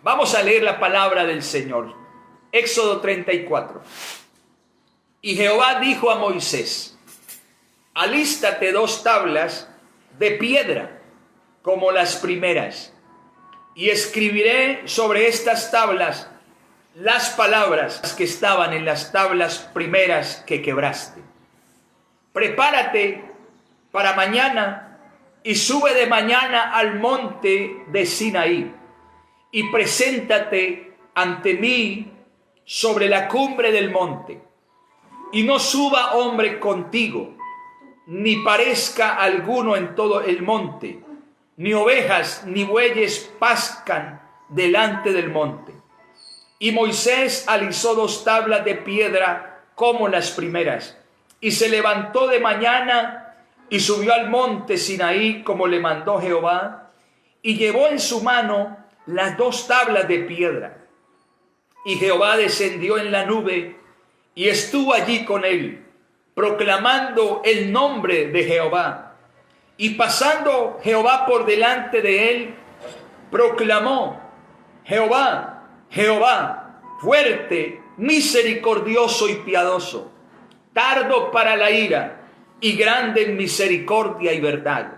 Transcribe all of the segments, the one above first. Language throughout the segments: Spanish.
Vamos a leer la palabra del Señor. Éxodo 34. Y Jehová dijo a Moisés: alístate 2 tablas de piedra como las primeras, y escribiré sobre estas tablas las palabras que estaban en las tablas primeras que quebraste. Prepárate para mañana y sube de mañana al monte de Sinaí y preséntate ante mí sobre la cumbre del monte. Y no suba hombre contigo, ni parezca alguno en todo el monte, ni ovejas ni bueyes pascan delante del monte. Y Moisés alisó 2 tablas de piedra como las primeras, y se levantó de mañana y subió al monte Sinaí como le mandó Jehová, y llevó en su mano las 2 tablas de piedra. Y Jehová descendió en la nube y estuvo allí con él, proclamando el nombre de Jehová. Y pasando Jehová por delante de él, proclamó: Jehová, Jehová, fuerte, misericordioso y piadoso, tardo para la ira y grande en misericordia y verdad,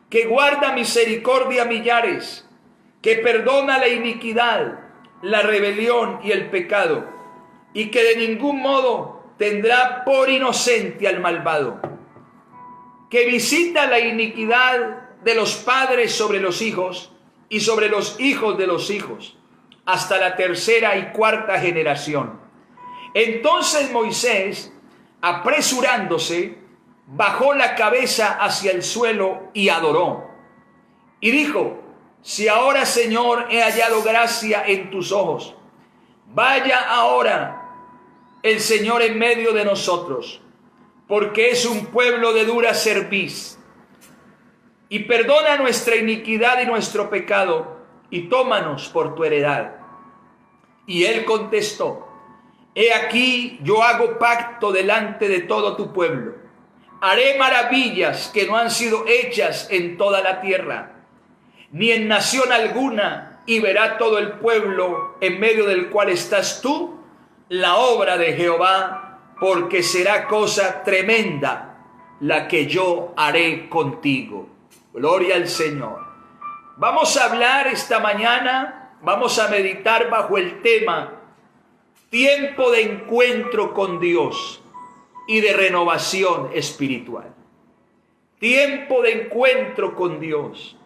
que guarda misericordia a millares, que perdona la iniquidad, la rebelión y el pecado, y que de ningún modo tendrá por inocente al malvado, que visita la iniquidad de los padres sobre los hijos y sobre los hijos de los hijos, hasta la 3ª y 4ª generación. Entonces Moisés, apresurándose, bajó la cabeza hacia el suelo y adoró. Y dijo: si ahora, Señor, he hallado gracia en tus ojos, vaya ahora el Señor en medio de nosotros, porque es un pueblo de dura cerviz, y perdona nuestra iniquidad y nuestro pecado, y tómanos por tu heredad. Y él contestó: he aquí, yo hago pacto delante de todo tu pueblo, haré maravillas que no han sido hechas en toda la tierra, ni en nación alguna, y verá todo el pueblo en medio del cual estás tú la obra de Jehová, porque será cosa tremenda la que yo haré contigo. Gloria al Señor. Vamos a hablar esta mañana, vamos a meditar bajo el tema tiempo de encuentro con Dios y de renovación espiritual. Tiempo de encuentro con Dios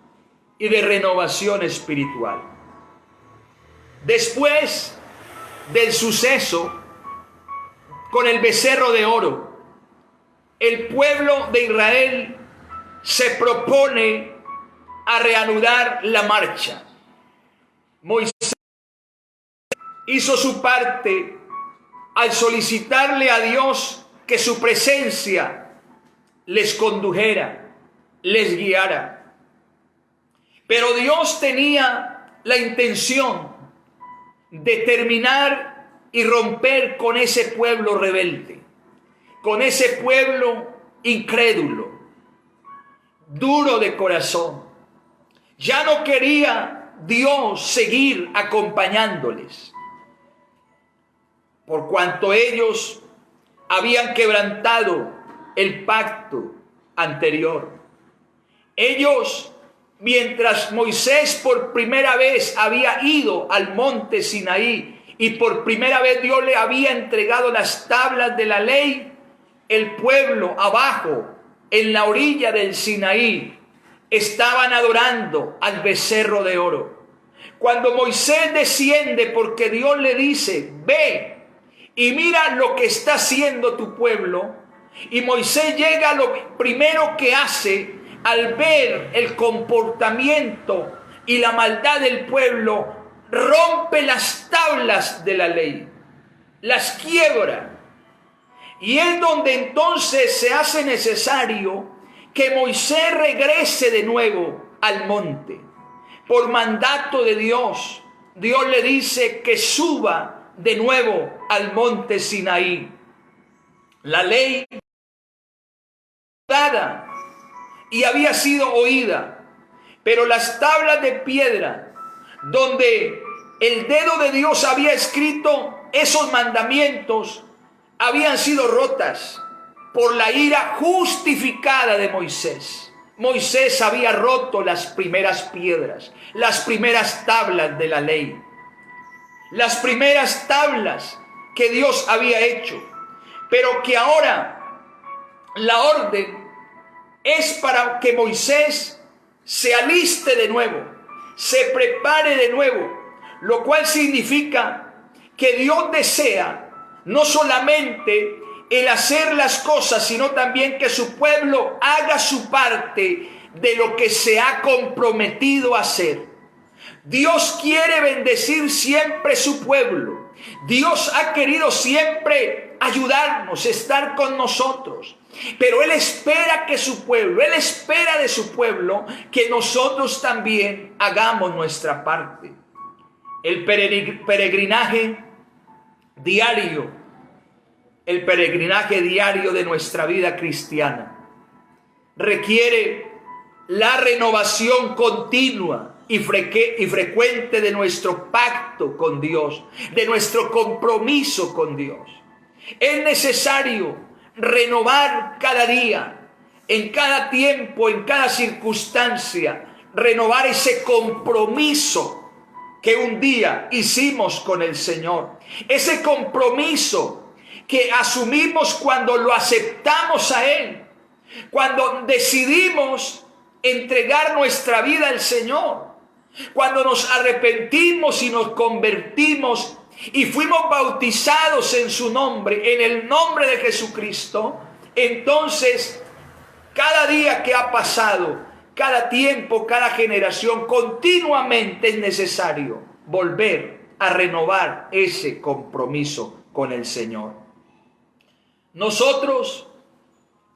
y de renovación espiritual. Después del suceso con el becerro de oro, el pueblo de Israel se propone a reanudar la marcha. Moisés hizo su parte al solicitarle a Dios que su presencia les condujera, les guiara. Pero Dios tenía la intención de terminar y romper con ese pueblo rebelde, con ese pueblo incrédulo, duro de corazón. Ya no quería Dios seguir acompañándoles, por cuanto ellos habían quebrantado el pacto anterior. Ellos, mientras Moisés por primera vez había ido al monte Sinaí y por primera vez Dios le había entregado las tablas de la ley, el pueblo abajo, en la orilla del Sinaí, estaban adorando al becerro de oro. Cuando Moisés desciende, porque Dios le dice: ve y mira lo que está haciendo tu pueblo, y Moisés llega, lo primero que hace al ver el comportamiento y la maldad del pueblo, rompe las tablas de la ley, las quiebra. Y es donde entonces se hace necesario que Moisés regrese de nuevo al monte. Por mandato de Dios, Dios le dice que suba de nuevo al monte Sinaí. La ley dada y había sido oída, pero las tablas de piedra donde el dedo de Dios había escrito esos mandamientos, habían sido rotas por la ira justificada de Moisés. Moisés había roto las primeras piedras, las primeras tablas de la ley, las primeras tablas que Dios había hecho, pero que ahora la orden es para que Moisés se aliste de nuevo, se prepare de nuevo, lo cual significa que Dios desea no solamente el hacer las cosas, sino también que su pueblo haga su parte de lo que se ha comprometido a hacer. Dios quiere bendecir siempre su pueblo. Dios ha querido siempre ayudarnos, estar con nosotros. Pero Él espera que su pueblo, Él espera de su pueblo que nosotros también hagamos nuestra parte. El peregrinaje diario, el peregrinaje diario de nuestra vida cristiana requiere la renovación continua y frecuente de nuestro pacto con Dios, de nuestro compromiso con Dios. Es necesario renovar cada día, en cada tiempo, en cada circunstancia, renovar ese compromiso que un día hicimos con el Señor. Ese compromiso que asumimos cuando lo aceptamos a Él, cuando decidimos entregar nuestra vida al Señor, cuando nos arrepentimos y nos convertimos y fuimos bautizados en su nombre, en el nombre de Jesucristo. Entonces, cada día que ha pasado, cada tiempo, cada generación, continuamente es necesario volver a renovar ese compromiso con el Señor. Nosotros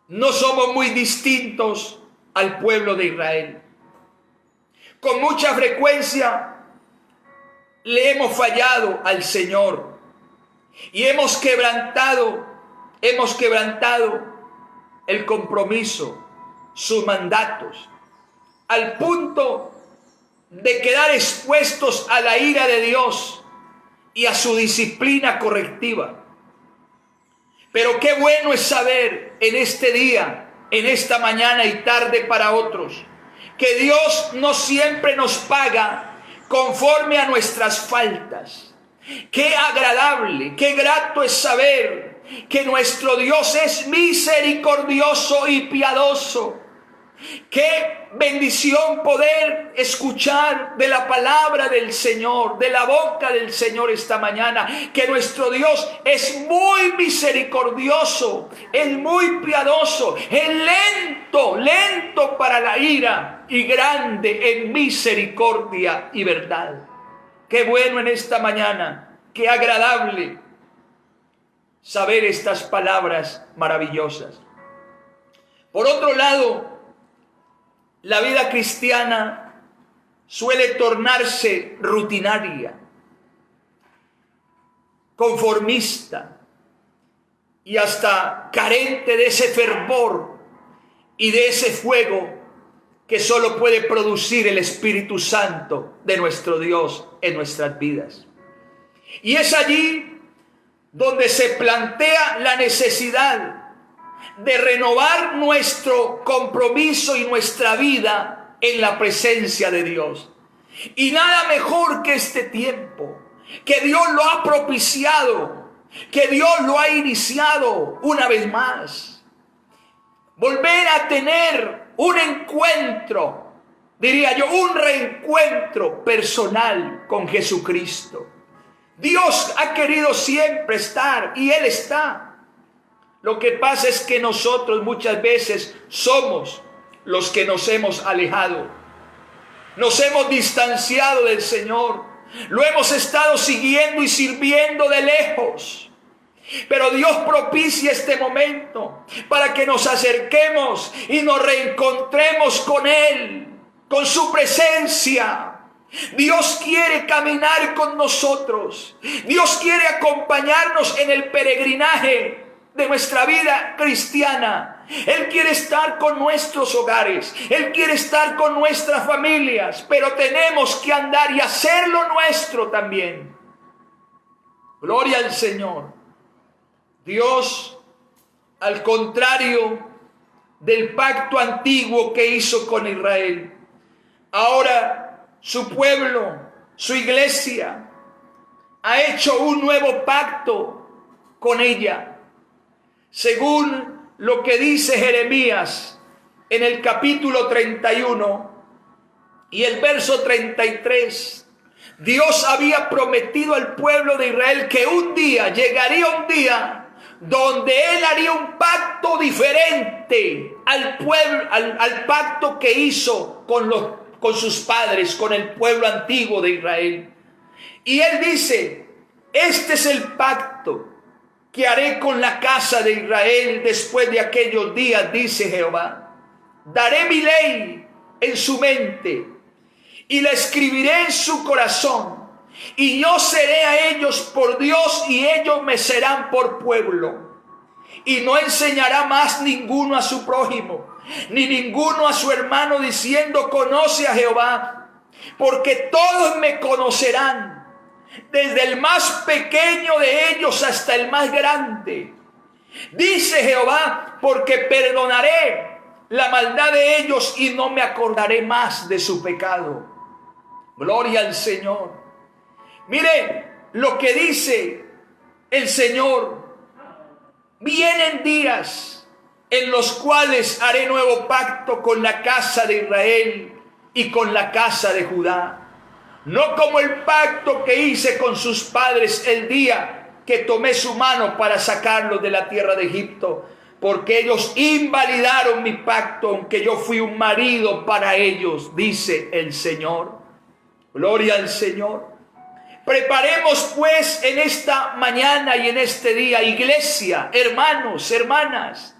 no somos muy distintos al pueblo de Israel. Con mucha frecuencia le hemos fallado al Señor y hemos quebrantado el compromiso, sus mandatos, al punto de quedar expuestos a la ira de Dios y a su disciplina correctiva. Pero qué bueno es saber en este día, en esta mañana y tarde para otros, que Dios no siempre nos paga conforme a nuestras faltas. Qué agradable, qué grato es saber que nuestro Dios es misericordioso y piadoso. Qué bendición poder escuchar de la palabra del Señor, de la boca del Señor esta mañana, que nuestro Dios es muy misericordioso, es muy piadoso, es lento para la ira y grande en misericordia y verdad. Qué bueno en esta mañana, qué agradable saber estas palabras maravillosas. Por otro lado, la vida cristiana suele tornarse rutinaria, conformista y hasta carente de ese fervor y de ese fuego que solo puede producir el Espíritu Santo de nuestro Dios en nuestras vidas. Y es allí donde se plantea la necesidad de renovar nuestro compromiso y nuestra vida en la presencia de Dios. Y nada mejor que este tiempo, que Dios lo ha propiciado, que Dios lo ha iniciado una vez más. Volver a tener un encuentro, diría yo, un reencuentro personal con Jesucristo. Dios ha querido siempre estar y Él está. Lo que pasa es que nosotros muchas veces somos los que nos hemos alejado. Nos hemos distanciado del Señor. Lo hemos estado siguiendo y sirviendo de lejos. Pero Dios propicia este momento para que nos acerquemos y nos reencontremos con Él, con su presencia. Dios quiere caminar con nosotros. Dios quiere acompañarnos en el peregrinaje de nuestra vida cristiana. Él quiere estar con nuestros hogares. Él quiere estar con nuestras familias. Pero tenemos que andar y hacerlo nuestro también. Gloria al Señor. Dios, al contrario del pacto antiguo que hizo con Israel, ahora su pueblo, su iglesia, ha hecho un nuevo pacto con ella. Según lo que dice Jeremías en el capítulo 31 y el verso 33, Dios había prometido al pueblo de Israel que un día, llegaría un día donde Él haría un pacto diferente al pueblo, al pacto que hizo con sus padres, con el pueblo antiguo de Israel. Y Él dice: este es el pacto que haré con la casa de Israel después de aquellos días, dice Jehová. Daré mi ley en su mente y la escribiré en su corazón, y yo seré a ellos por Dios y ellos me serán por pueblo. Y no enseñará más ninguno a su prójimo, ni ninguno a su hermano, diciendo: conoce a Jehová, porque todos me conocerán, desde el más pequeño de ellos hasta el más grande. Dice Jehová: porque perdonaré la maldad de ellos y no me acordaré más de su pecado. Gloria al Señor. Mire lo que dice el Señor: vienen días en los cuales haré nuevo pacto con la casa de Israel y con la casa de Judá. No como el pacto que hice con sus padres el día que tomé su mano para sacarlos de la tierra de Egipto, porque ellos invalidaron mi pacto, aunque yo fui un marido para ellos, dice el Señor. Gloria al Señor. Preparemos pues en esta mañana y en este día, iglesia, hermanos, hermanas,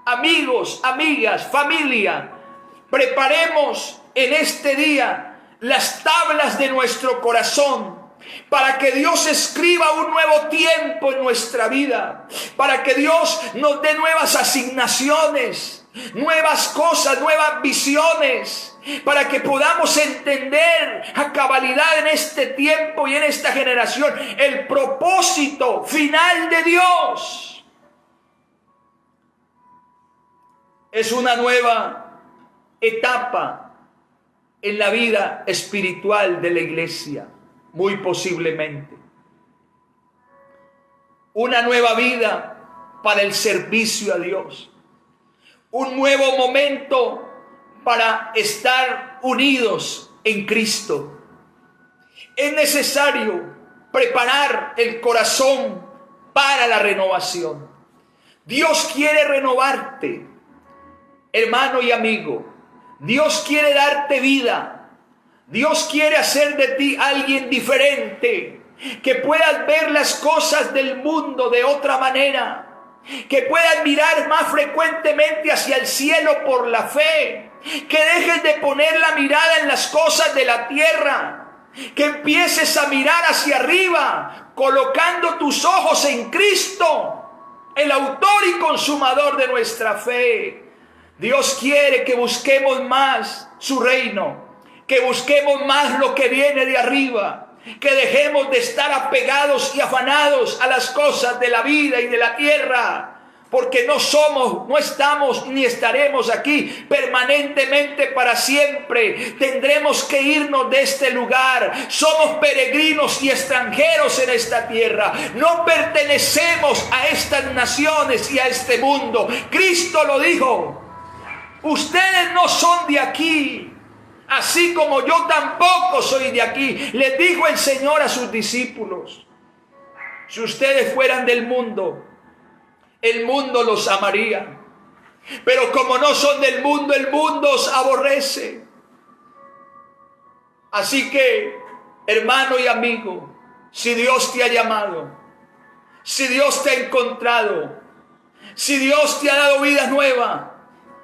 amigos, amigas, familia, preparemos en este día las tablas de nuestro corazón, para que Dios escriba un nuevo tiempo en nuestra vida, para que Dios nos dé nuevas asignaciones, nuevas cosas, nuevas visiones, para que podamos entender a cabalidad en este tiempo y en esta generación el propósito final de Dios. Es una nueva etapa en la vida espiritual de la iglesia, muy posiblemente. Una nueva vida para el servicio a Dios. Un nuevo momento para estar unidos en Cristo. Es necesario preparar el corazón para la renovación. Dios quiere renovarte, hermano y amigo. Dios quiere darte vida. Dios quiere hacer de ti alguien diferente, que puedas ver las cosas del mundo de otra manera, que puedas mirar más frecuentemente hacia el cielo por la fe, que dejes de poner la mirada en las cosas de la tierra, que empieces a mirar hacia arriba, colocando tus ojos en Cristo, el autor y consumador de nuestra fe. Dios quiere que busquemos más su reino, que busquemos más lo que viene de arriba, que dejemos de estar apegados y afanados a las cosas de la vida y de la tierra, porque no somos, no estamos ni estaremos aquí permanentemente para siempre. Tendremos que irnos de este lugar. Somos peregrinos y extranjeros en esta tierra. No pertenecemos a estas naciones y a este mundo. Cristo lo dijo: ustedes no son de aquí, así como yo tampoco soy de aquí. Les dijo el Señor a sus discípulos: si ustedes fueran del mundo, el mundo los amaría, pero como no son del mundo, el mundo os aborrece. Así que, hermano y amigo, si Dios te ha llamado, si Dios te ha encontrado, si Dios te ha dado vida nueva,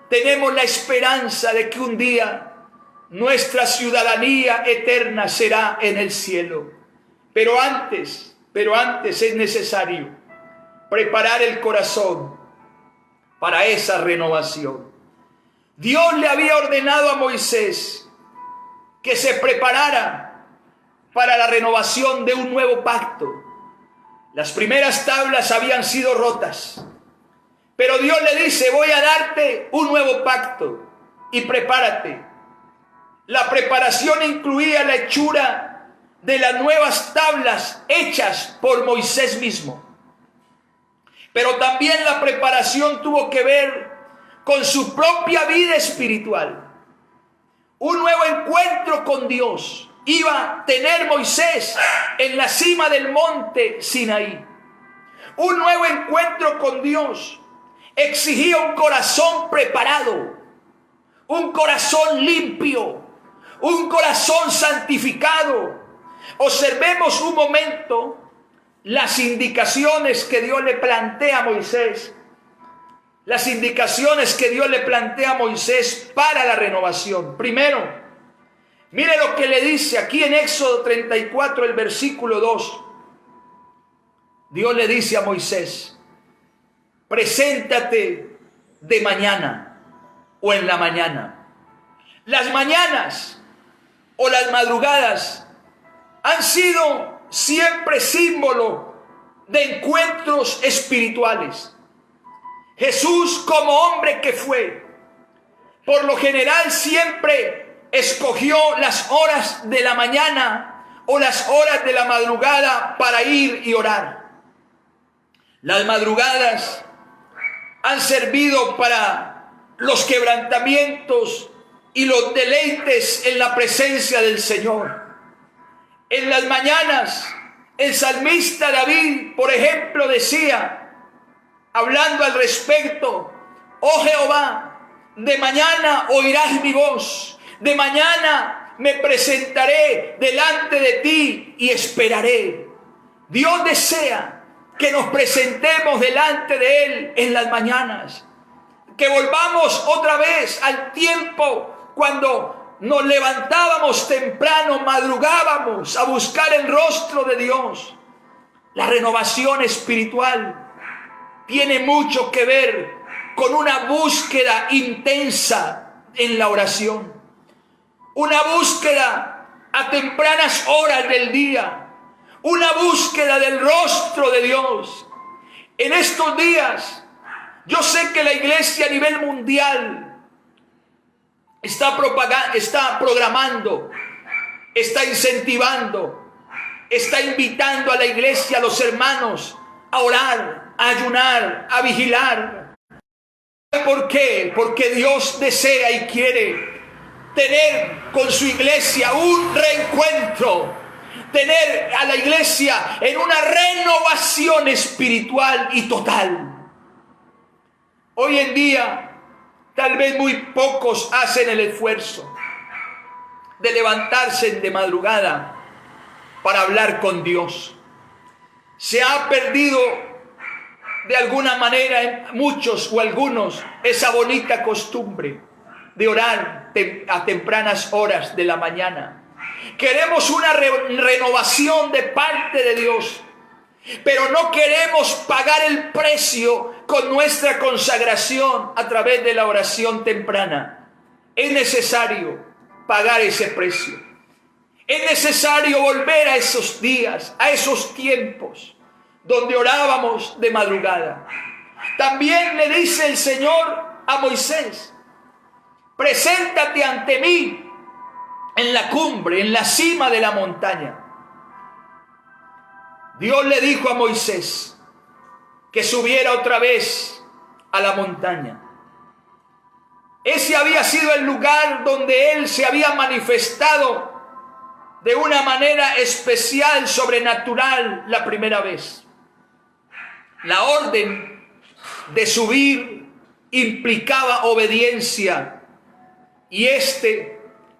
tenemos la esperanza de que un día nuestra ciudadanía eterna será en el cielo. Pero antes es necesario preparar el corazón para esa renovación. Dios le había ordenado a Moisés que se preparara para la renovación de un nuevo pacto. Las primeras tablas habían sido rotas, pero Dios le dice: voy a darte un nuevo pacto y prepárate. La preparación incluía la hechura de las nuevas tablas hechas por Moisés mismo. Pero también la preparación tuvo que ver con su propia vida espiritual. Un nuevo encuentro con Dios iba a tener Moisés en la cima del monte Sinaí. Un nuevo encuentro con Dios exigía un corazón preparado, un corazón limpio, un corazón santificado. Observemos un momento las indicaciones que Dios le plantea a Moisés. Las indicaciones que Dios le plantea a Moisés para la renovación. Primero, mire lo que le dice aquí en Éxodo 34, el versículo 2. Dios le dice a Moisés: preséntate de mañana o en la mañana. Las mañanas o las madrugadas han sido siempre símbolo de encuentros espirituales. Jesús, como hombre que fue, por lo general siempre escogió las horas de la mañana o las horas de la madrugada para ir y orar. Las madrugadas han servido para los quebrantamientos y los deleites en la presencia del Señor. En las mañanas, el salmista David, por ejemplo, decía, hablando al respecto: oh Jehová, de mañana oirás mi voz, de mañana me presentaré delante de ti y esperaré. Dios desea que nos presentemos delante de Él en las mañanas, que volvamos otra vez al tiempo cuando nos levantábamos temprano, madrugábamos a buscar el rostro de Dios. La renovación espiritual tiene mucho que ver con una búsqueda intensa en la oración, una búsqueda a tempranas horas del día, una búsqueda del rostro de Dios. En estos días, yo sé que la iglesia a nivel mundial está programando, está incentivando, está invitando a la iglesia, a los hermanos, a orar, a ayunar, a vigilar. ¿Por qué? Porque Dios desea y quiere tener con su iglesia un reencuentro, tener a la iglesia en una renovación espiritual y total. Hoy en día, tal vez muy pocos hacen el esfuerzo de levantarse de madrugada para hablar con Dios. Se ha perdido de alguna manera en muchos o algunos esa bonita costumbre de orar a tempranas horas de la mañana. Queremos una renovación de parte de Dios, pero no queremos pagar el precio con nuestra consagración a través de la oración temprana. Es necesario pagar ese precio. Es necesario volver a esos días, a esos tiempos donde orábamos de madrugada. También le dice el Señor a Moisés: preséntate ante mí en la cumbre, en la cima de la montaña. Dios le dijo a Moisés que subiera otra vez a la montaña. Ese había sido el lugar donde Él se había manifestado de una manera especial, sobrenatural, la primera vez. La orden de subir implicaba obediencia, y este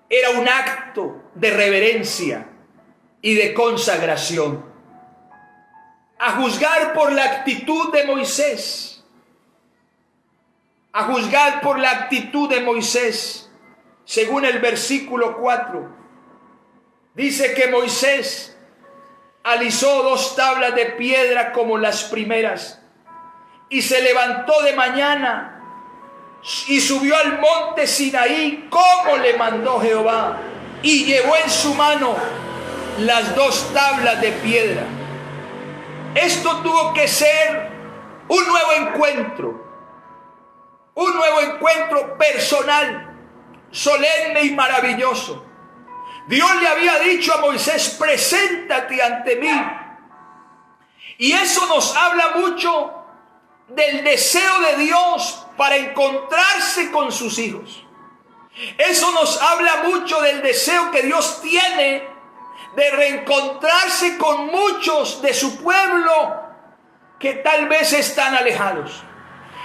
era un acto de reverencia y de consagración. A juzgar por la actitud de Moisés, según el versículo 4, dice que Moisés alisó 2 tablas de piedra como las primeras y se levantó de mañana y subió al monte Sinaí como le mandó Jehová, y llevó en su mano las 2 tablas de piedra. Esto tuvo que ser un nuevo encuentro personal, solemne y maravilloso. Dios le había dicho a Moisés: preséntate ante mí. Y eso nos habla mucho del deseo de Dios para encontrarse con sus hijos. Eso nos habla mucho del deseo que Dios tiene de reencontrarse con muchos de su pueblo que tal vez están alejados,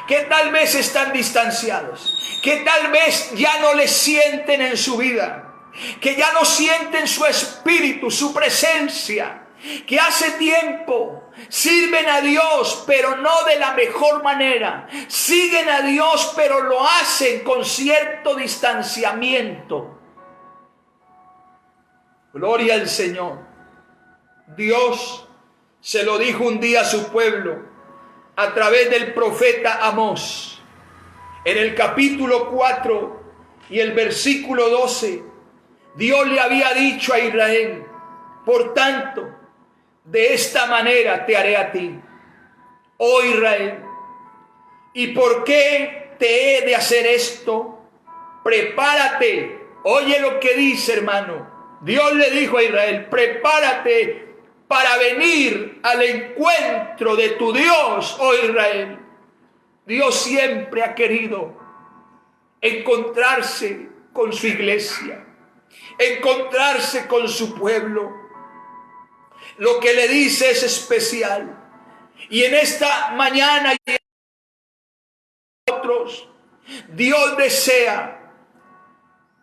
que tal vez están distanciados, que tal vez ya no le sienten en su vida, que ya no sienten su espíritu, su presencia, que hace tiempo sirven a Dios pero no de la mejor manera, siguen a Dios pero lo hacen con cierto distanciamiento. Gloria al Señor. Dios se lo dijo un día a su pueblo a través del profeta Amós. En el capítulo 4 y el versículo 12, Dios le había dicho a Israel: por tanto, de esta manera te haré a ti, oh Israel. ¿Y por qué te he de hacer esto? Prepárate. Oye lo que dice, hermano. Dios le dijo a Israel: prepárate para venir al encuentro de tu Dios, oh Israel. Dios siempre ha querido encontrarse con su iglesia, encontrarse con su pueblo. Lo que le dice es especial. Y en esta mañana y en otros, Dios desea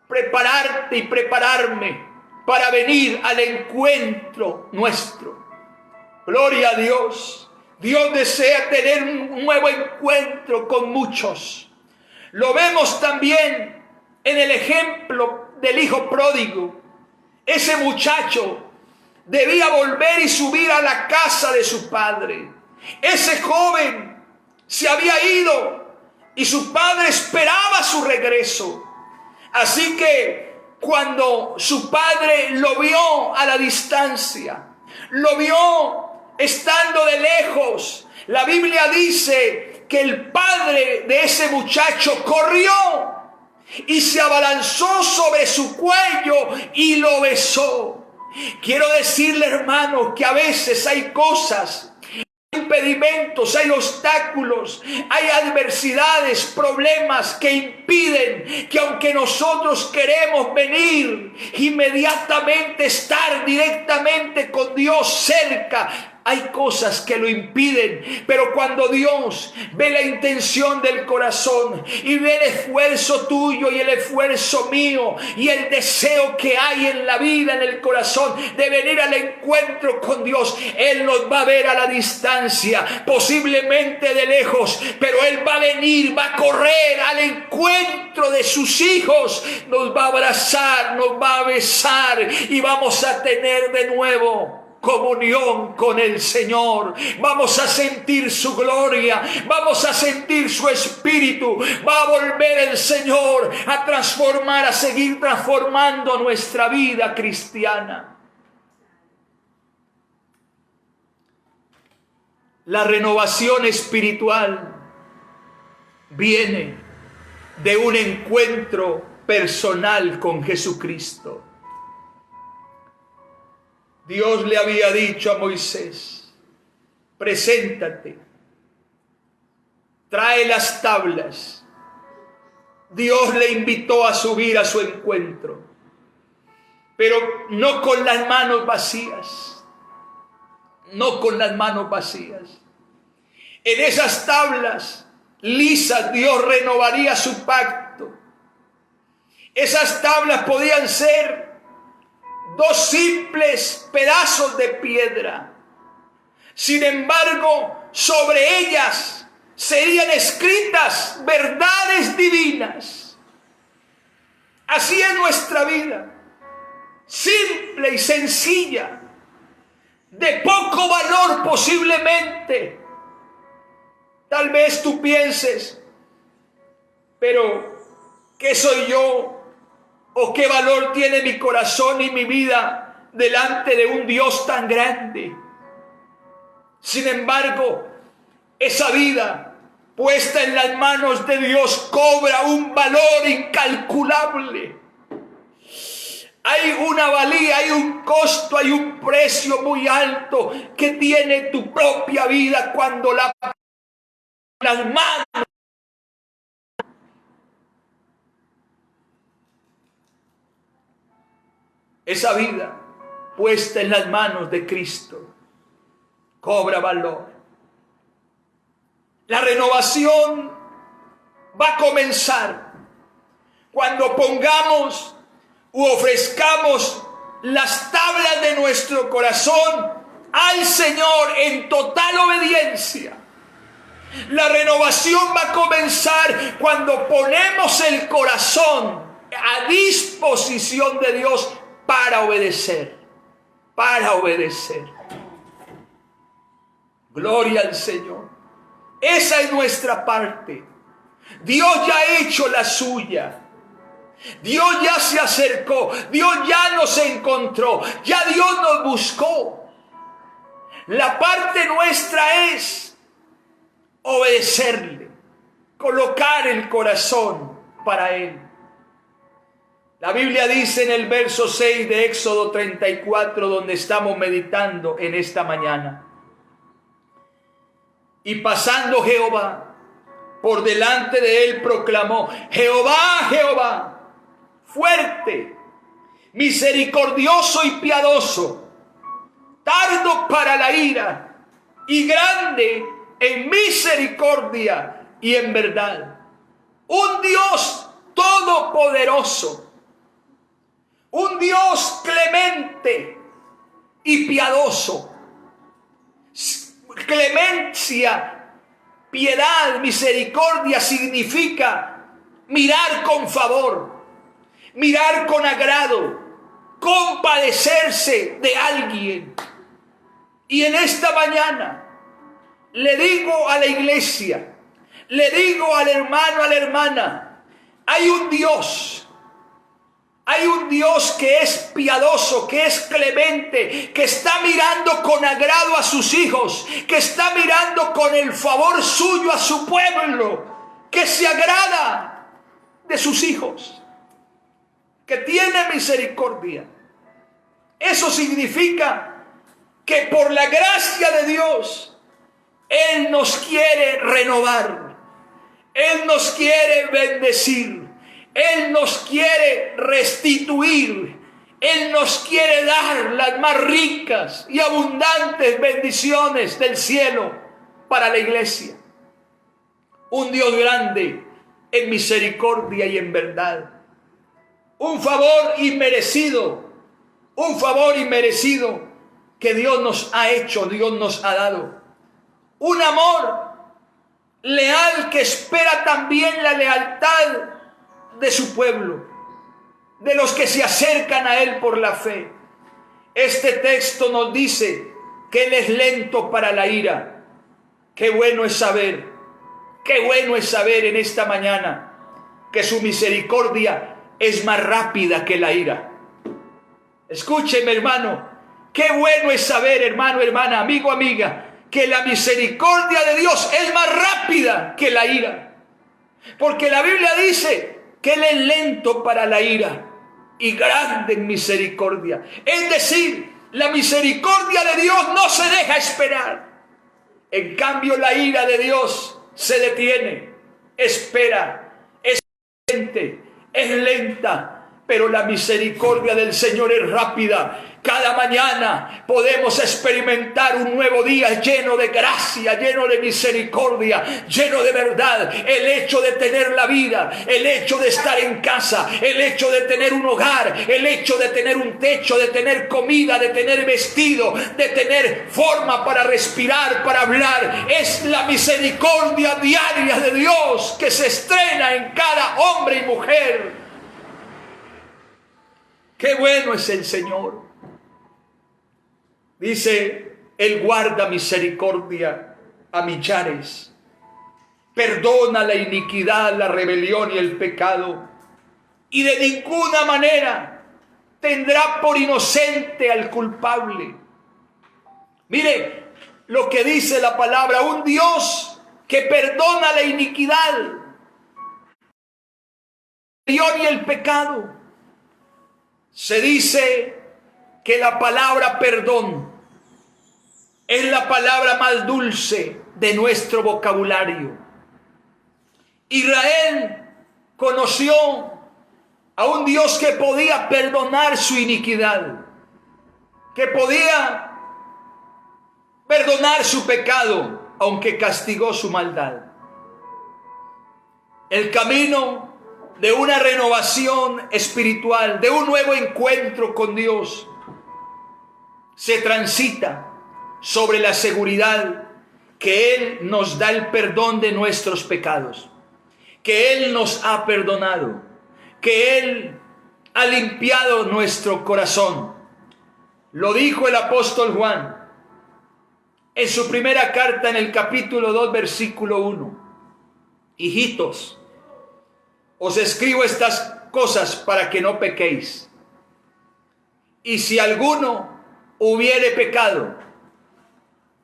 prepararte y prepararme para venir al encuentro nuestro. Gloria a Dios. Dios desea tener un nuevo encuentro con muchos. Lo vemos también en el ejemplo del hijo pródigo. Ese muchacho debía volver y subir a la casa de su padre. Ese joven se había ido y su padre esperaba su regreso. Así que cuando su padre lo vio a la distancia, lo vio estando de lejos, la Biblia dice que el padre de ese muchacho corrió y se abalanzó sobre su cuello y lo besó. Quiero decirle, hermano, que a veces hay cosas, impedimentos, hay obstáculos, hay adversidades, problemas que impiden que, aunque nosotros queremos venir inmediatamente, estar directamente con Dios cerca, hay cosas que lo impiden. Pero cuando Dios ve la intención del corazón y ve el esfuerzo tuyo y el esfuerzo mío y el deseo que hay en la vida, en el corazón, de venir al encuentro con Dios, Él nos va a ver a la distancia, posiblemente de lejos, pero Él va a venir, va a correr al encuentro de sus hijos, nos va a abrazar, nos va a besar y vamos a tener de nuevo comunión con el Señor. Vamos a sentir su gloria, vamos a sentir su espíritu. Va a volver el Señor a transformar, a seguir transformando nuestra vida cristiana. La renovación espiritual viene de un encuentro personal con Jesucristo. Dios le había dicho a Moisés: preséntate, trae las tablas. Dios le invitó a subir a su encuentro, pero no con las manos vacías, no con las manos vacías. En esas tablas lisas Dios renovaría su pacto. Esas tablas podían ser 2 simples pedazos de piedra. Sin embargo, sobre ellas serían escritas verdades divinas. Así es nuestra vida, simple y sencilla, de poco valor posiblemente. Tal vez tú pienses, pero ¿qué soy yo? ¿O qué valor tiene mi corazón y mi vida delante de un Dios tan grande? Sin embargo, esa vida puesta en las manos de Dios cobra un valor incalculable. Hay una valía, hay un costo, hay un precio muy alto que tiene tu propia vida cuando la las manos. Esa vida puesta en las manos de Cristo cobra valor. La renovación va a comenzar cuando pongamos u ofrezcamos las tablas de nuestro corazón al Señor en total obediencia. La renovación va a comenzar cuando ponemos el corazón a disposición de Dios para obedecer. Para obedecer. Gloria al Señor. Esa es nuestra parte. Dios ya ha hecho la suya. Dios ya se acercó. Dios ya nos encontró. Ya Dios nos buscó. La parte nuestra es obedecerle, colocar el corazón para Él. La Biblia dice en el verso 6 de Éxodo 34, donde estamos meditando en esta mañana: y pasando Jehová por delante de él, proclamó: Jehová, Jehová, fuerte, misericordioso y piadoso, tardo para la ira y grande en misericordia y en verdad. Un Dios todopoderoso, un Dios clemente y piadoso. Clemencia, piedad, misericordia significa mirar con favor, mirar con agrado, compadecerse de alguien. Y en esta mañana le digo a la iglesia, le digo al hermano, a la hermana: hay un Dios que es piadoso, que es clemente, que está mirando con agrado a sus hijos, que está mirando con el favor suyo a su pueblo, que se agrada de sus hijos, que tiene misericordia. Eso significa que por la gracia de Dios, Él nos quiere renovar, Él nos quiere bendecir, Él nos quiere restituir, Él nos quiere dar las más ricas y abundantes bendiciones del cielo para la iglesia. Un Dios grande en misericordia y en verdad. Un favor inmerecido que Dios nos ha hecho, Dios nos ha dado. Un amor leal que espera también la lealtad de su pueblo, de los que se acercan a Él por la fe. Este texto nos dice que Él es lento para la ira. Qué bueno es saber en esta mañana que su misericordia es más rápida que la ira. Escúcheme, hermano, qué bueno es saber, hermano, hermana, amigo, amiga, que la misericordia de Dios es más rápida que la ira. Porque la Biblia dice que Él es lento para la ira y grande en misericordia. Es decir, la misericordia de Dios no se deja esperar. En cambio, la ira de Dios se detiene, espera, es lenta, es lenta. Pero la misericordia del Señor es rápida. Cada mañana podemos experimentar un nuevo día lleno de gracia, lleno de misericordia, lleno de verdad. El hecho de tener la vida, el hecho de estar en casa, el hecho de tener un hogar, el hecho de tener un techo, de tener comida, de tener vestido, de tener forma para respirar, para hablar, es la misericordia diaria de Dios que se estrena en cada hombre y mujer. Qué bueno es el Señor. Dice: Él guarda misericordia a millares perdona la iniquidad, la rebelión y el pecado, y de ninguna manera tendrá por inocente al culpable. Mire lo que dice la palabra: un Dios que perdona la iniquidad, y el pecado. Se dice que la palabra perdón es la palabra más dulce de nuestro vocabulario. Israel conoció a un Dios que podía perdonar su iniquidad, que podía perdonar su pecado, aunque castigó su maldad. El camino de una renovación espiritual, de un nuevo encuentro con Dios, se transita sobre la seguridad que Él nos da el perdón de nuestros pecados, que Él nos ha perdonado, que Él ha limpiado nuestro corazón. Lo dijo el apóstol Juan en su primera carta, en el capítulo 2, versículo 1. Hijitos, os escribo estas cosas para que no pequéis. Y si alguno hubiere pecado,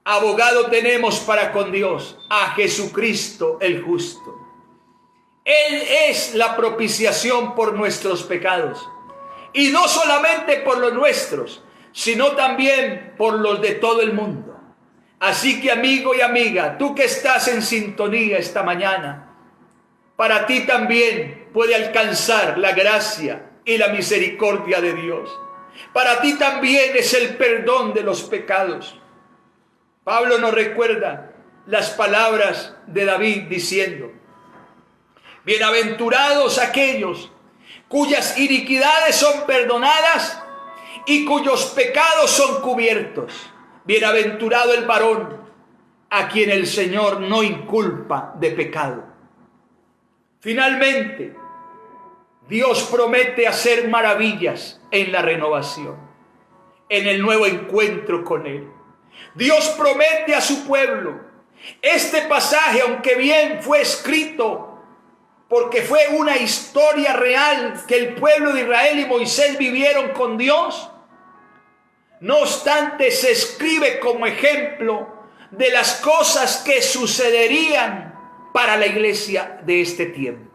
abogado tenemos para con Dios, a Jesucristo el justo. Él es la propiciación por nuestros pecados. Y no solamente por los nuestros, sino también por los de todo el mundo. Así que, amigo y amiga, tú que estás en sintonía esta mañana, para ti también puede alcanzar la gracia y la misericordia de Dios. Para ti también es el perdón de los pecados. Pablo nos recuerda las palabras de David diciendo: bienaventurados aquellos cuyas iniquidades son perdonadas y cuyos pecados son cubiertos. Bienaventurado el varón a quien el Señor no inculpa de pecado. Finalmente, Dios promete hacer maravillas en la renovación, en el nuevo encuentro con Él. Dios promete a su pueblo. Este pasaje, aunque bien fue escrito porque fue una historia real que el pueblo de Israel y Moisés vivieron con Dios, no obstante se escribe como ejemplo de las cosas que sucederían para la iglesia de este tiempo.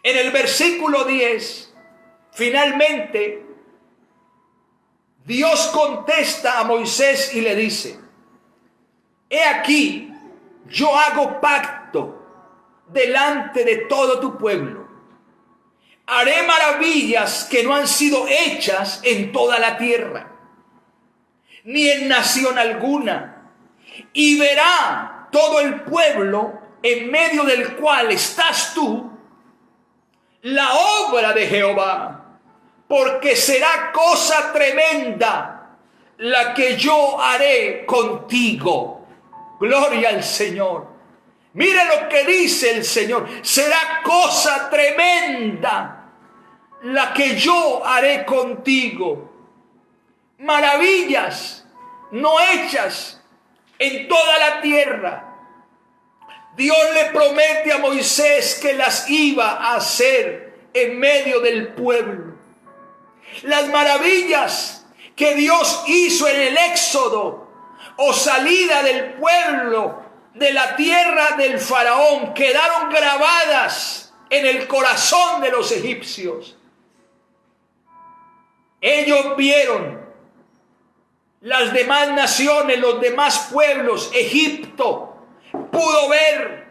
En el versículo 10, finalmente, Dios contesta a Moisés y le dice: he aquí, yo hago pacto delante de todo tu pueblo. Haré maravillas que no han sido hechas en toda la tierra, ni en nación alguna. Y verá todo el pueblo en medio del cual estás tú la obra de Jehová, porque será cosa tremenda la que yo haré contigo. Gloria al Señor. Mire lo que dice el Señor: será cosa tremenda la que yo haré contigo. Maravillas no hechas en toda la tierra. Dios le promete a Moisés que las iba a hacer en medio del pueblo. Las maravillas que Dios hizo en el éxodo o salida del pueblo de la tierra del faraón quedaron grabadas en el corazón de los egipcios. Ellos vieron las demás naciones, los demás pueblos. Egipto pudo ver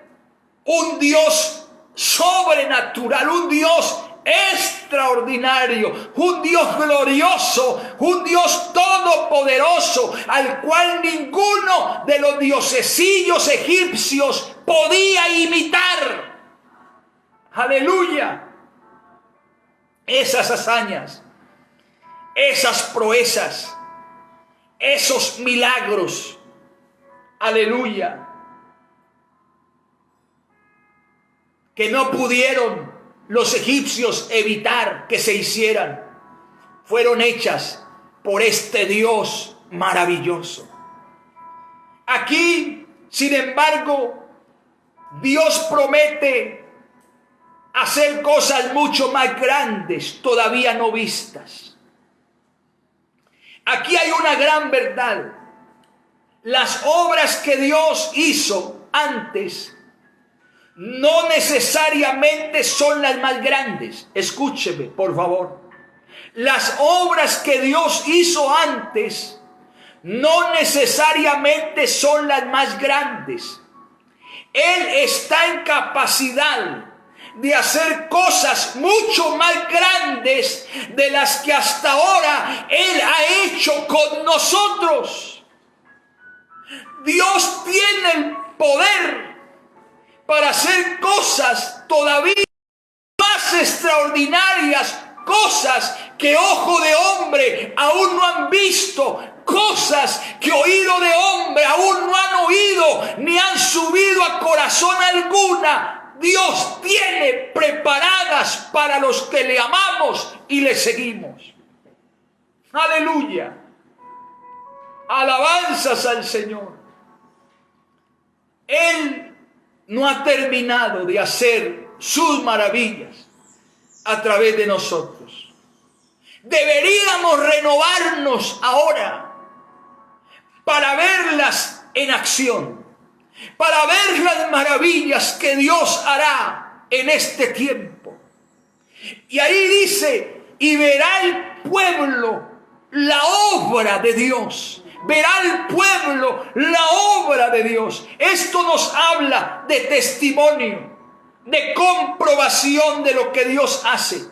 un Dios sobrenatural, un Dios extraordinario, un Dios glorioso, un Dios todopoderoso, al cual ninguno de los diosecillos egipcios podía imitar. Aleluya. Esas hazañas, esas proezas, esos milagros, aleluya, que no pudieron los egipcios evitar que se hicieran, fueron hechas por este Dios maravilloso. Aquí, sin embargo, Dios promete hacer cosas mucho más grandes, todavía no vistas. Aquí hay una gran verdad. Las obras que Dios hizo antes no necesariamente son las más grandes. Escúcheme, por favor. Las obras que Dios hizo antes no necesariamente son las más grandes. Él está en capacidad de hacer cosas mucho más grandes de las que hasta ahora Él ha hecho con nosotros. Dios tiene el poder para hacer cosas todavía más extraordinarias, cosas que ojo de hombre aún no han visto, cosas que oído de hombre aún no han oído, ni han subido a corazón alguna. Dios tiene preparadas para los que le amamos y le seguimos. Aleluya. Alabanzas al Señor. Él no ha terminado de hacer sus maravillas a través de nosotros. Deberíamos renovarnos ahora para verlas en acción, para ver las maravillas que Dios hará en este tiempo. Y ahí dice, y verá el pueblo la obra de Dios. Verá el pueblo la obra de Dios. Esto nos habla de testimonio, de comprobación de lo que Dios hace.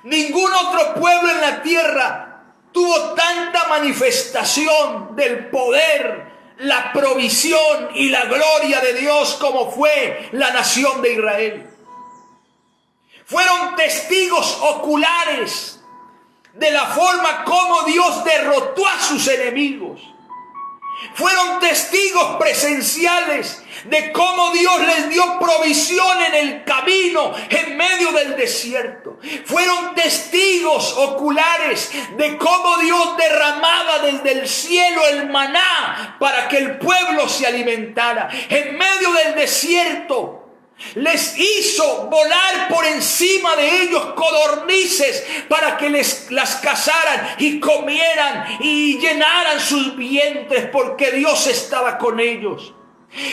Ningún otro pueblo en la tierra tuvo tanta manifestación del poder, la provisión y la gloria de Dios como fue la nación de Israel. Fueron testigos oculares de la forma como Dios derrotó a sus enemigos. Fueron testigos presenciales de cómo Dios les dio provisión en el camino, en medio del desierto. Fueron testigos oculares de cómo Dios derramaba desde el cielo el maná para que el pueblo se alimentara. En medio del desierto les hizo volar por encima de ellos codornices para que las cazaran y comieran y llenaran sus vientres, porque Dios estaba con ellos.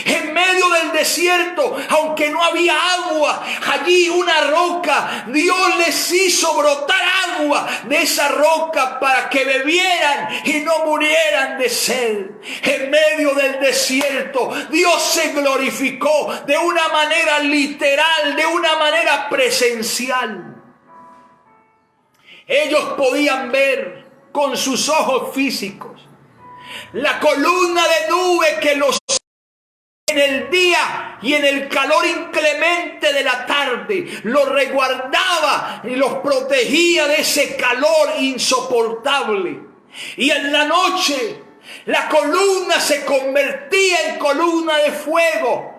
En medio del desierto, aunque no había agua, allí una roca, Dios les hizo brotar agua de esa roca para que bebieran y no murieran de sed. En medio del desierto, Dios se glorificó de una manera literal, de una manera presencial. Ellos podían ver con sus ojos físicos la columna de nube que los en el día y en el calor inclemente de la tarde los resguardaba y los protegía de ese calor insoportable. Y en la noche la columna se convertía en columna de fuego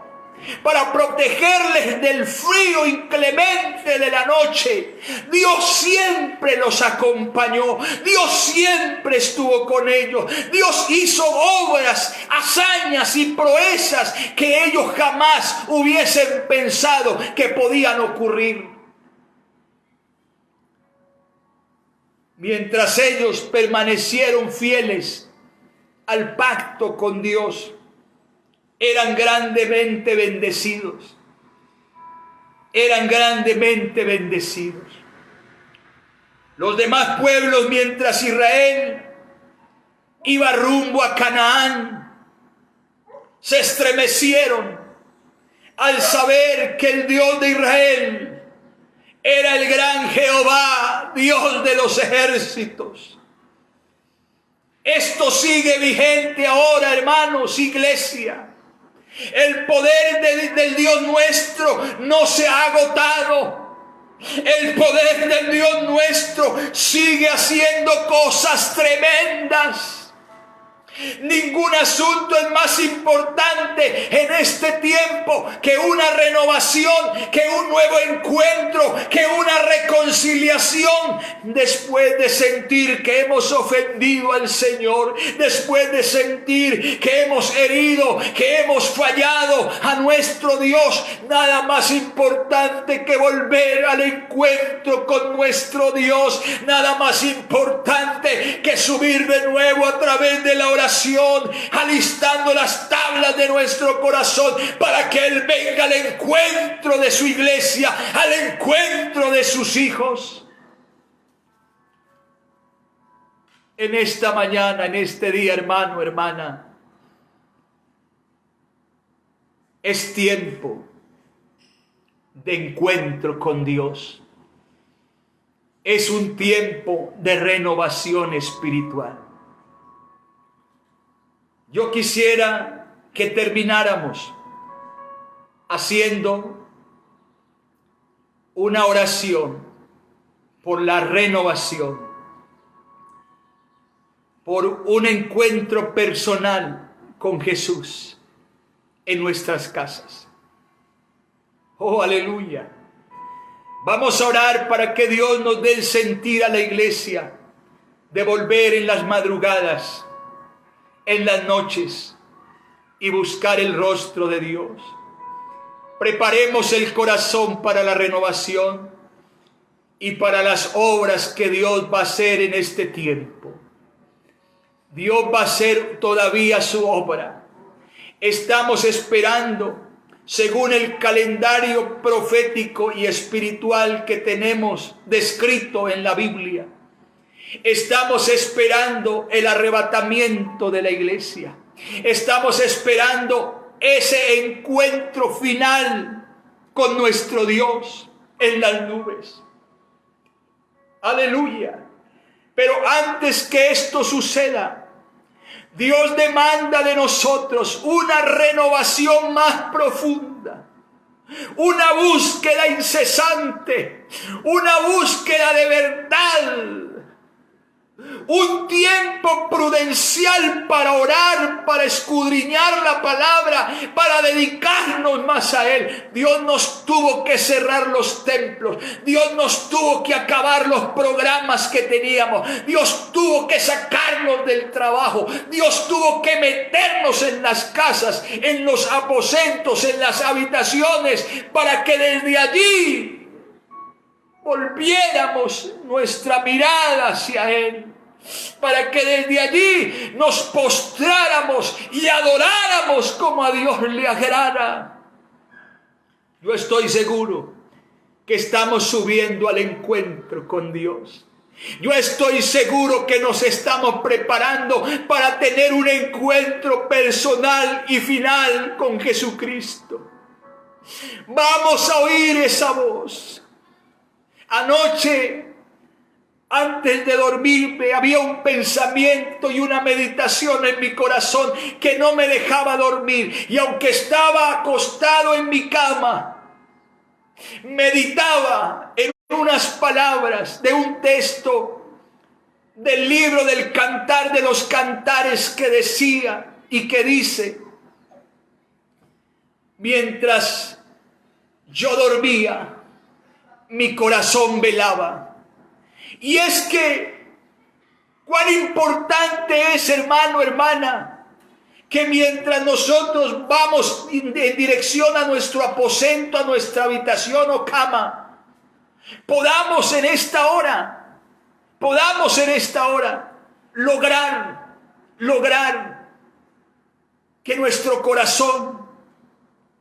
para protegerles del frío inclemente de la noche. Dios siempre los acompañó. Dios siempre estuvo con ellos. Dios hizo obras, hazañas y proezas que ellos jamás hubiesen pensado que podían ocurrir. Mientras ellos permanecieron fieles al pacto con Dios, eran grandemente bendecidos. Eran grandemente bendecidos. Los demás pueblos, mientras Israel iba rumbo a Canaán, se estremecieron al saber que el Dios de Israel era el gran Jehová, Dios de los ejércitos. Esto sigue vigente ahora, hermanos, iglesia. El poder del Dios nuestro no se ha agotado. El poder del Dios nuestro sigue haciendo cosas tremendas. Ningún asunto es más importante en este tiempo que una renovación, que un nuevo encuentro, que una reconciliación. Después de sentir que hemos ofendido al Señor, después de sentir que hemos herido, que hemos fallado a nuestro Dios, nada más importante que volver al encuentro con nuestro Dios, nada más importante que subir de nuevo a través de la oración, alistando las tablas de nuestro corazón para que Él venga al encuentro de su iglesia, al encuentro de sus hijos. En esta mañana, en este día, hermano, hermana, es tiempo de encuentro con Dios. Es un tiempo de renovación espiritual. Yo quisiera que termináramos haciendo una oración por la renovación, por un encuentro personal con Jesús en nuestras casas. Oh, aleluya. Vamos a orar para que Dios nos dé el sentir a la iglesia de volver en las madrugadas, en las noches, y buscar el rostro de Dios. Preparemos el corazón para la renovación y para las obras que Dios va a hacer en este tiempo. Dios va a hacer todavía su obra. Estamos esperando, según el calendario profético y espiritual que tenemos descrito en la Biblia, estamos esperando el arrebatamiento de la iglesia. Estamos esperando ese encuentro final con nuestro Dios en las nubes. Aleluya. Pero antes que esto suceda, Dios demanda de nosotros una renovación más profunda, una búsqueda incesante, una búsqueda de verdad, un tiempo prudencial para orar, para escudriñar la palabra, para dedicarnos más a Él. Dios nos tuvo que cerrar los templos, Dios nos tuvo que acabar los programas que teníamos, Dios tuvo que sacarnos del trabajo, Dios tuvo que meternos en las casas, en los aposentos, en las habitaciones, para que desde allí volviéramos nuestra mirada hacia Él, para que desde allí nos postráramos y adoráramos como a Dios le agrada. Yo estoy seguro que estamos subiendo al encuentro con Dios. Yo estoy seguro que nos estamos preparando para tener un encuentro personal y final con Jesucristo. Vamos a oír esa voz. Anoche, antes de dormirme, había un pensamiento y una meditación en mi corazón que no me dejaba dormir. Y aunque estaba acostado en mi cama, meditaba en unas palabras de un texto del libro del Cantar de los Cantares que decía y que dice: mientras yo dormía, mi corazón velaba. Y es que cuán importante es, hermano, hermana, que mientras nosotros vamos en dirección a nuestro aposento, a nuestra habitación o cama, podamos en esta hora lograr que nuestro corazón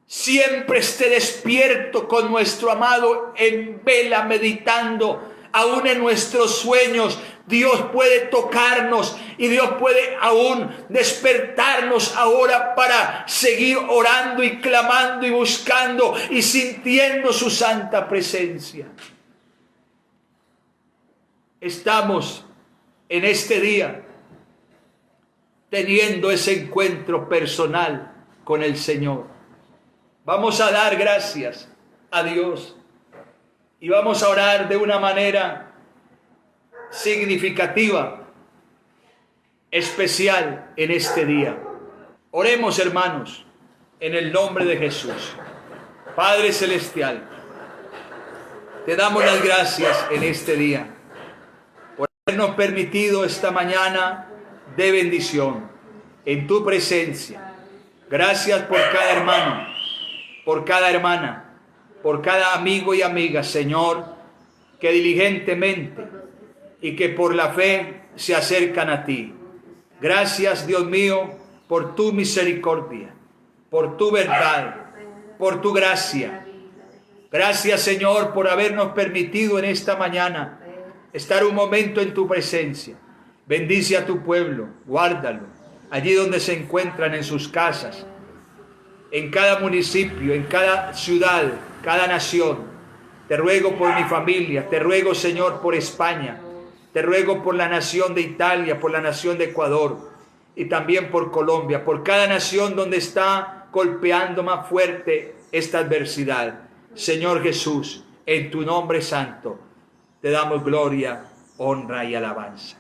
siempre esté despierto con nuestro amado en vela, meditando. Aún en nuestros sueños Dios puede tocarnos y Dios puede aún despertarnos ahora para seguir orando y clamando y buscando y sintiendo su santa presencia. Estamos en este día teniendo ese encuentro personal con el Señor. Vamos a dar gracias a Dios. Y vamos a orar de una manera significativa. especial en este día. Oremos, hermanos, en el nombre de Jesús. Padre Celestial, te damos las gracias en este día por habernos permitido esta mañana de bendición en tu presencia. Gracias por cada hermano, por cada hermana, por cada amigo y amiga, Señor, que diligentemente y que por la fe se acercan a ti. Gracias, Dios mío, por tu misericordia, por tu verdad, por tu gracia. Gracias, Señor, por habernos permitido en esta mañana estar un momento en tu presencia. Bendice a tu pueblo, guárdalo, allí donde se encuentran en sus casas, en cada municipio, en cada ciudad, cada nación. Te ruego por mi familia, te ruego, Señor, por España, te ruego por la nación de Italia, por la nación de Ecuador y también por Colombia, por cada nación donde está golpeando más fuerte esta adversidad. Señor Jesús, en tu nombre santo, te damos gloria, honra y alabanza.